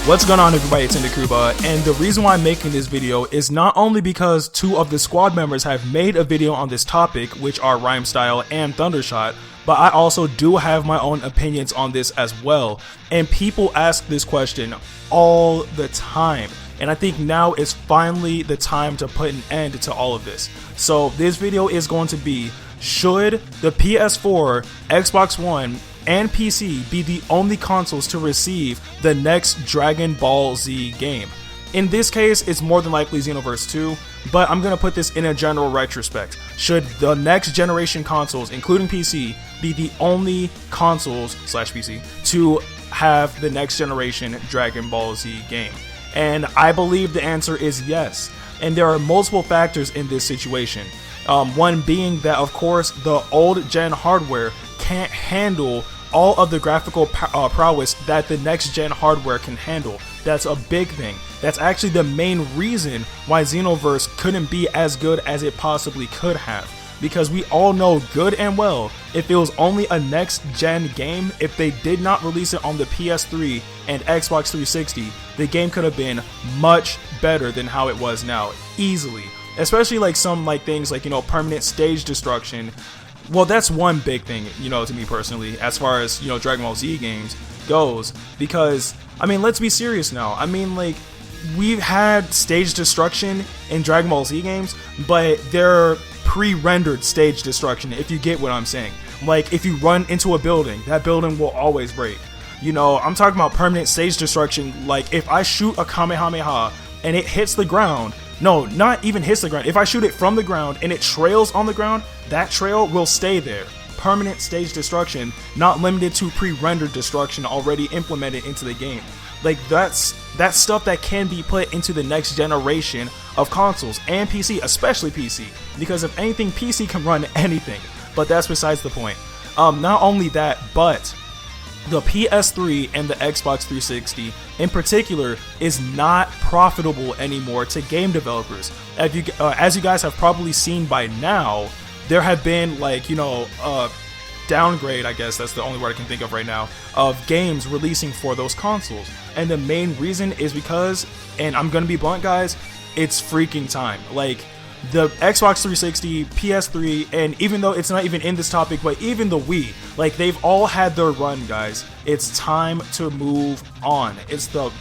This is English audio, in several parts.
What's going on, everybody? It's Ndukauba, and the reason why I'm making this video is not only because two of the squad members have made a video on this topic, which are Rhymestyle and Thundershot, but I also do have my own opinions on this as well. And people ask this question all the time, and I think now is finally the time to put an end to all of this. So this video is going to be, should the PS4, Xbox One, and PC be the only consoles to receive the next Dragon Ball Z game? In this case, it's more than likely Xenoverse 2, but I'm going to put this in a general retrospect. Should the next generation consoles, including PC, be the only consoles / PC to have the next generation Dragon Ball Z game? And I believe the answer is yes. And there are multiple factors in this situation. One being that, of course, the old gen hardware can't handle all of the graphical prowess that the next gen hardware can handle. That's a big thing. That's actually the main reason why Xenoverse couldn't be as good as it possibly could have. Because we all know good and well, if it was only a next gen game, if they did not release it on the PS3 and Xbox 360, the game could have been much better than how it was now, easily. Especially like some things like, permanent stage destruction. Well, that's one big thing, to me personally, as far as, Dragon Ball Z games goes, because, let's be serious now. We've had stage destruction in Dragon Ball Z games, but they're pre-rendered stage destruction, if you get what I'm saying. Like, if you run into a building, that building will always break. I'm talking about permanent stage destruction, like, if I shoot a Kamehameha and it hits the ground, no, not even hits the ground. If I shoot it from the ground and it trails on the ground, that trail will stay there. Permanent stage destruction, not limited to pre-rendered destruction already implemented into the game. Like, that's stuff that can be put into the next generation of consoles and PC, especially PC. Because if anything, PC can run anything. But that's besides the point. Not only that, but the PS3 and the Xbox 360 in particular is not profitable anymore to game developers. As you guys have probably seen by now, there have been downgrade, I guess that's the only word I can think of right now, of games releasing for those consoles. And the main reason is because, and I'm gonna be blunt guys, it's freaking time. Like, the Xbox 360, PS3, and even though it's not even in this topic, but even the Wii, like, they've all had their run, guys. It's time to move on. It's the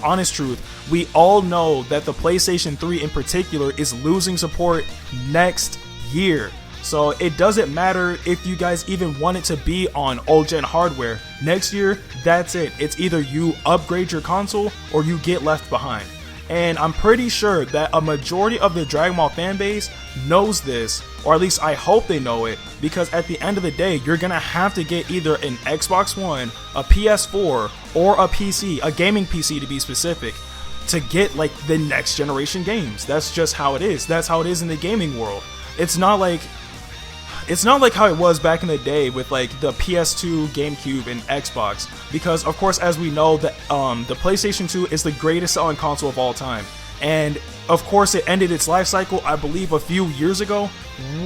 honest truth. We all know that the PlayStation 3 in particular is losing support next year. So it doesn't matter if you guys even want it to be on old gen hardware. Next year, that's it. It's either you upgrade your console or you get left behind. And I'm pretty sure that a majority of the Dragon Ball fan base knows this, or at least I hope they know it, because at the end of the day, you're gonna have to get either an Xbox One, a PS4, or a PC, a gaming PC to be specific, to get like the next generation games. That's just how it is. That's how it is in the gaming world. It's not like how it was back in the day with like the PS2, GameCube, and Xbox, because of course, as we know, that the PlayStation 2 is the greatest selling console of all time, and of course it ended its life cycle, I believe, a few years ago,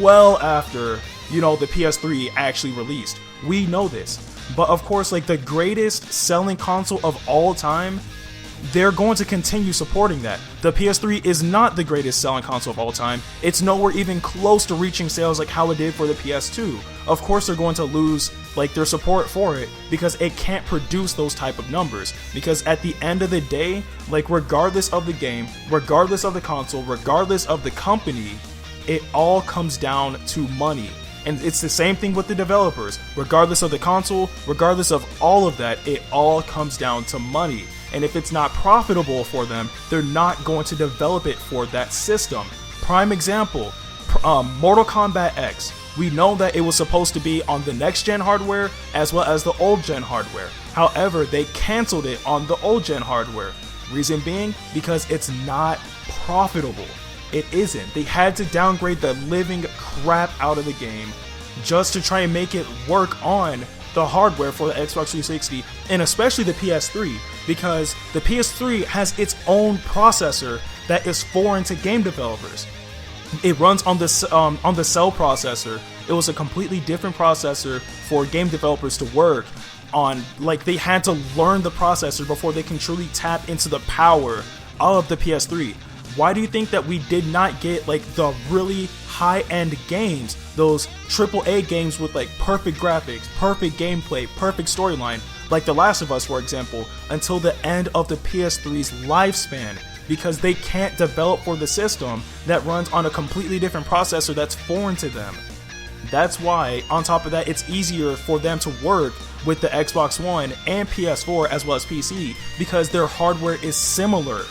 well after the PS3 actually released. We know this, but of course, like, the greatest selling console of all time, they're going to continue supporting that. The PS3 is not the greatest selling console of all time. It's nowhere even close to reaching sales like how it did for the PS2. Of course they're going to lose like their support for it because it can't produce those type of numbers. Because at the end of the day, like, regardless of the game, regardless of the console, regardless of the company, it all comes down to money. And it's the same thing with the developers. Regardless of the console, regardless of all of that, it all comes down to money. And if it's not profitable for them, they're not going to develop it for that system. Prime example, Mortal Kombat X. We know that it was supposed to be on the next gen hardware as well as the old gen hardware. However, they canceled it on the old gen hardware. Reason being, because it's not profitable. It isn't. They had to downgrade the living crap out of the game just to try and make it work on the hardware for the Xbox 360 and especially the PS3, because the PS3 has its own processor that is foreign to game developers. It runs on the Cell processor. It was a completely different processor for game developers to work on, like, they had to learn the processor before they can truly tap into the power of the PS3. Why do you think that we did not get like the really high-end games, those AAA games with like perfect graphics, perfect gameplay, perfect storyline, like The Last of Us, for example, until the end of the PS3's lifespan? Because they can't develop for the system that runs on a completely different processor that's foreign to them. That's why, on top of that, it's easier for them to work with the Xbox One and PS4 as well as PC, because their hardware is similar.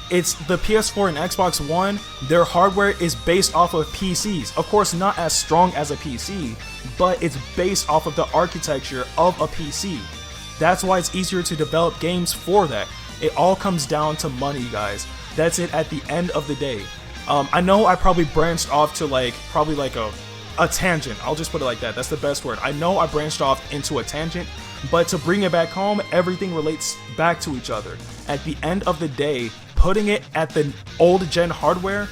It's the PS4 and Xbox One, their hardware is based off of PCs. Of course, not as strong as a PC, but it's based off of the architecture of a PC. That's why it's easier to develop games for that. It all comes down to money, guys. That's it at the end of the day. I know I probably branched off to probably a tangent. I'll just put it like that. That's the best word. I know I branched off into a tangent, but to bring it back home, everything relates back to each other. At the end of the day, putting it at the old gen hardware,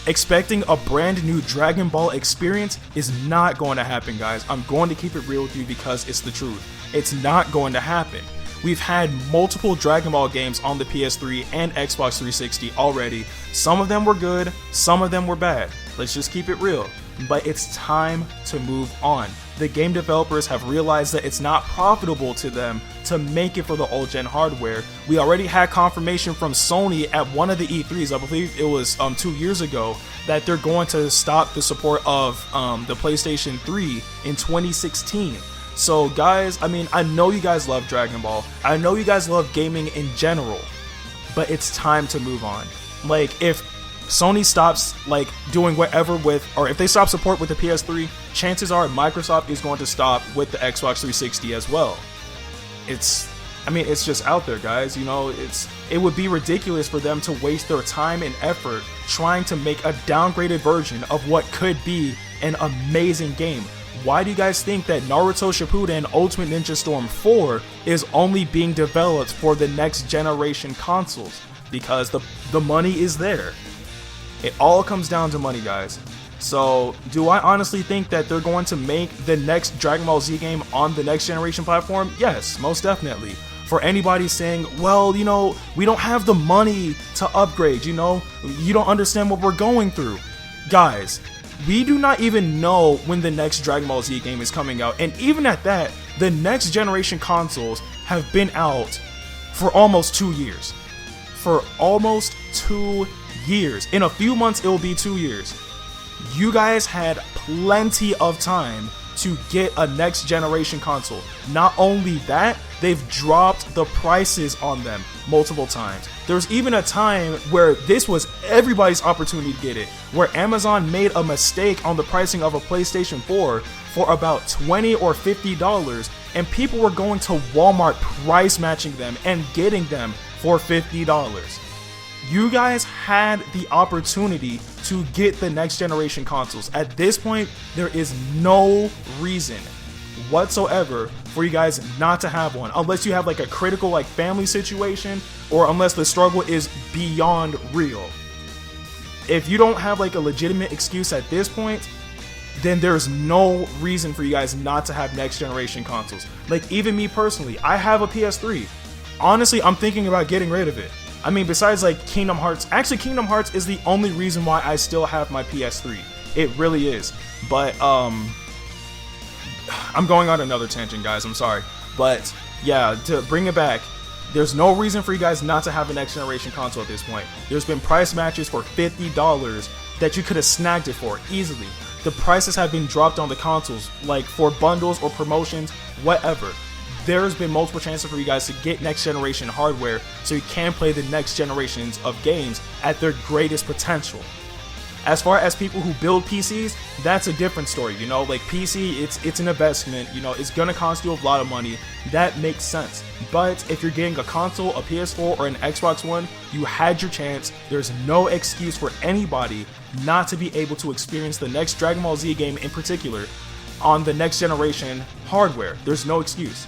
expecting a brand new Dragon Ball experience is not going to happen, guys. I'm going to keep it real with you because it's the truth. It's not going to happen. We've had multiple Dragon Ball games on the PS3 and Xbox 360 already. Some of them were good, some of them were bad. Let's just keep it real. But it's time to move on. The game developers have realized that it's not profitable to them to make it for the old gen hardware. We already had confirmation from Sony at one of the E3s, I believe it was 2 years ago, that they're going to stop the support of the PlayStation 3 in 2016. So guys, I mean, I know you guys love Dragon Ball. I know you guys love gaming in general, but it's time to move on. Like, if Sony stops doing whatever with, or if they stop support with the PS3, chances are Microsoft is going to stop with the Xbox 360 as well. It's just out there, guys. You know, it would be ridiculous for them to waste their time and effort trying to make a downgraded version of what could be an amazing game. Why do you guys think that Naruto Shippuden Ultimate Ninja Storm 4 is only being developed for the next generation consoles? Because the money is there. It all comes down to money, guys. So, do I honestly think that they're going to make the next Dragon Ball Z game on the next generation platform? Yes, most definitely. For anybody saying, well, you know, we don't have the money to upgrade, you know, you don't understand what we're going through. Guys, we do not even know when the next Dragon Ball Z game is coming out. And even at that, the next generation consoles have been out for almost 2 years. For almost 2 years. In a few months, it will be 2 years. You guys had plenty of time to get a next generation console. Not only that, they've dropped the prices on them multiple times. There's even a time where this was everybody's opportunity to get it, where Amazon made a mistake on the pricing of a PlayStation 4 for about $20 or $50, and people were going to Walmart price matching them and getting them for $50. You guys had the opportunity to get the next generation consoles. At this point, there is no reason whatsoever for you guys not to have one, unless you have like a critical family situation, or unless the struggle is beyond real. If you don't have a legitimate excuse at this point, then there's no reason for you guys not to have next generation consoles. Like, even me personally, I have a PS3. Honestly, I'm thinking about getting rid of it. I mean, besides Kingdom Hearts. Actually, Kingdom Hearts is the only reason why I still have my PS3. It really is. But I'm going on another tangent, guys. I'm sorry. But yeah, to bring it back, there's no reason for you guys not to have a next generation console at this point. There's been price matches for $50 that you could have snagged it for easily. The prices have been dropped on the consoles, for bundles or promotions, whatever. There's been multiple chances for you guys to get next generation hardware so you can play the next generations of games at their greatest potential. As far as people who build PCs, that's a different story, you know, PC, it's an investment, you know, it's gonna cost you a lot of money, that makes sense. But if you're getting a console, a PS4, or an Xbox One, you had your chance. There's no excuse for anybody not to be able to experience the next Dragon Ball Z game in particular on the next generation hardware. There's no excuse.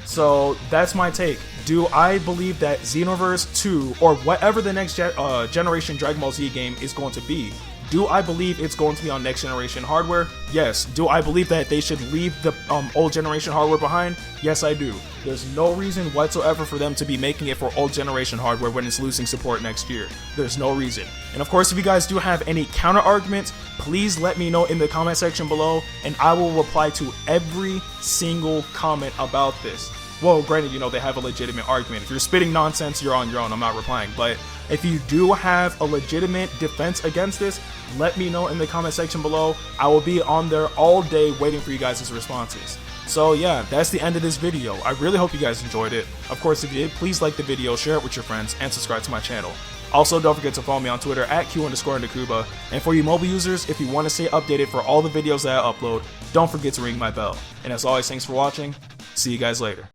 So that's my take. Do I believe that Xenoverse 2, or whatever the next generation Dragon Ball Z game is going to be, Do I believe it's going to be on next generation hardware? Yes. Do I believe that they should leave the old generation hardware behind? Yes, I do. There's no reason whatsoever for them to be making it for old generation hardware when it's losing support next year. There's no reason. And of course, if you guys do have any counter arguments, please let me know in the comment section below, and I will reply to every single comment about this. Well, granted, you know, they have a legitimate argument. If you're spitting nonsense, you're on your own. I'm not replying. But if you do have a legitimate defense against this, let me know in the comment section below. I will be on there all day waiting for you guys' responses. So yeah, that's the end of this video. I really hope you guys enjoyed it. Of course, if you did, please like the video, share it with your friends, and subscribe to my channel. Also, don't forget to follow me on Twitter at @Q_Ndukauba. And for you mobile users, if you want to stay updated for all the videos that I upload, don't forget to ring my bell. And as always, thanks for watching. See you guys later.